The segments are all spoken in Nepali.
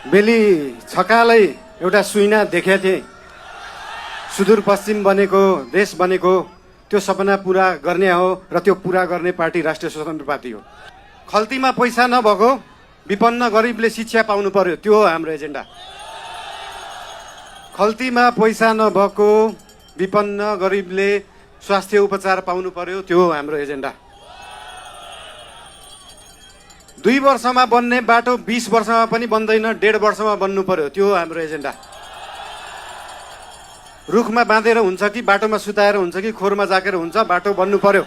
बेली छकालै एउटा सुइना देखेको थिएँ। सुदूरपश्चिम बनेको देश बनेको त्यो सपना पुरा गर्ने हो र त्यो पुरा गर्ने पार्टी राष्ट्रिय स्वतन्त्र पार्टी हो। खल्तीमा पैसा नभएको विपन्न गरिबले शिक्षा पाउनु पर्यो, त्यो हो हाम्रो एजेन्डा। खल्तीमा पैसा नभएको विपन्न गरिबले स्वास्थ्य उपचार पाउनु पर्यो, त्यो हो हाम्रो एजेन्डा। 2 वर्षमा बन्ने बाटो 20 वर्षमा पनि बन्दैन, 1.5 वर्षमा बन्नु पर्यो, त्यो हो हाम्रो एजेन्डा। रुखमा बाँधेर हुन्छ कि बाटोमा सुताएर हुन्छ कि खोरमा जाकेर हुन्छ, बाटो बन्नु पर्यो।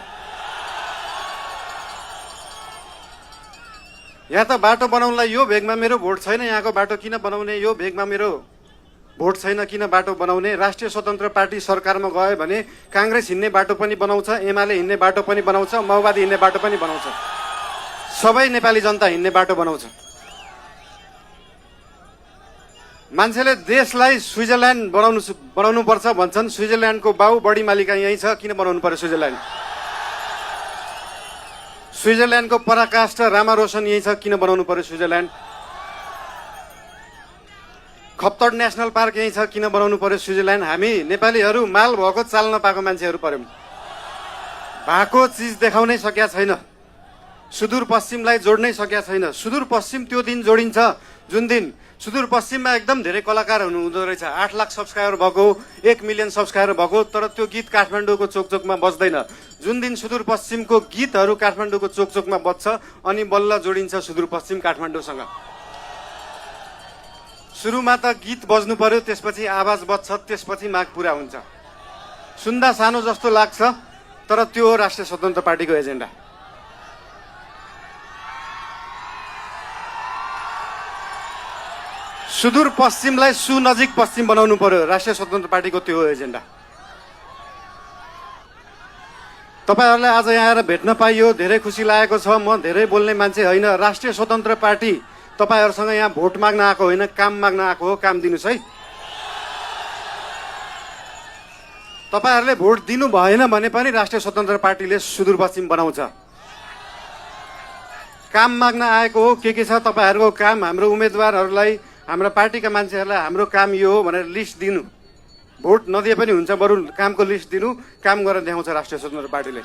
यहाँ त बाटो बनाउनलाई यो भेगमा मेरो भोट छैन, यहाँको बाटो किन बनाउने, यो भेगमा मेरो भोट छैन किन बाटो बनाउने। राष्ट्रिय स्वतन्त्र पार्टी सरकारमा गयो भने काङ्ग्रेस हिँड्ने बाटो पनि बनाउँछ, एमाले हिँड्ने बाटो पनि बनाउँछ, माओवादी हिँड्ने बाटो पनि बनाउँछ, सबै नेपाली जनता हिँड्ने बाटो बनाउँछ। मान्छेले देशलाई स्विजरल्यान्ड बनाउनु पर्छ भन्छन्। स्विजरल्यान्डको बाउ बढी मालिका यहीँ छ, किन बनाउनु पर्यो स्विजरल्यान्ड? स्विजरल्यान्डको पराकाष्ठ रामारोसन यहीँ छ, किन बनाउनु पर्यो स्विजरल्यान्ड? खप्तड नेसनल पार्क यहीँ छ, किन बनाउनु पर्यो स्विजरल्यान्ड? हामी नेपालीहरू माल भएको चाल नपाएको मान्छेहरू पर्यौँ। भएको चिज देखाउनै सकेका छैन, सुदूरपश्चिमलाई जोड्नै सकेका छैन। सुदूरपश्चिम त्यो दिन जोडिन्छ जुन दिन सुदूरपश्चिममा एकदम धेरै कलाकार हुँदो रहेछ। 8 लाख सब्सक्राइबर भएको, 1 मिलियन सब्सक्राइबर भएको, तर त्यो गीत काठमाडौँको चोकचोकमा बज्दैन। जुन दिन सुदूरपश्चिमको गीतहरू काठमाडौँको चोकचोकमा बज्छ अनि बल्ल जोडिन्छ सुदूरपश्चिम काठमाडौँसँग। सुरुमा त गीत बज्नु पर्यो, त्यसपछि आवाज बज्छ, त्यसपछि माग पुरा हुन्छ। सुन्दा सानो जस्तो लाग्छ, तर त्यो हो राष्ट्रिय स्वतन्त्र पार्टीको एजेन्डा। सुदूरपश्चिमलाई सुनजिक पश्चिम बनाउनु पर्यो, राष्ट्रिय स्वतन्त्र पार्टीको त्यो हो एजेन्डा। तपाईहरुलाई आज यहाँ आएर भेट्न पाइयो, धेरै खुसी लागेको छ। म धेरै बोल्ने मान्छे होइन। राष्ट्रिय स्वतन्त्र पार्टी तपाईहरुसँग यहाँ भोट माग्न आएको होइन, काम माग्न आएको हो। काम दिनुस् है। तपाईहरुले भोट दिनु भएन भने पनि राष्ट्रिय स्वतन्त्र पार्टीले सुदूरपश्चिम बनाउँछ। काम माग्न आएको हो। के छ तपाईहरुको काम? हाम्रो उम्मेदवारहरूलाई, हाम्रा पार्टीका मान्छेहरूलाई हाम्रो काम यो हो भनेर लिस्ट दिनु। भोट नदिए पनि हुन्छ, बरु कामको लिस्ट दिनु, काम गरेर देखाउँछ राष्ट्रिय स्वतन्त्र पार्टीले।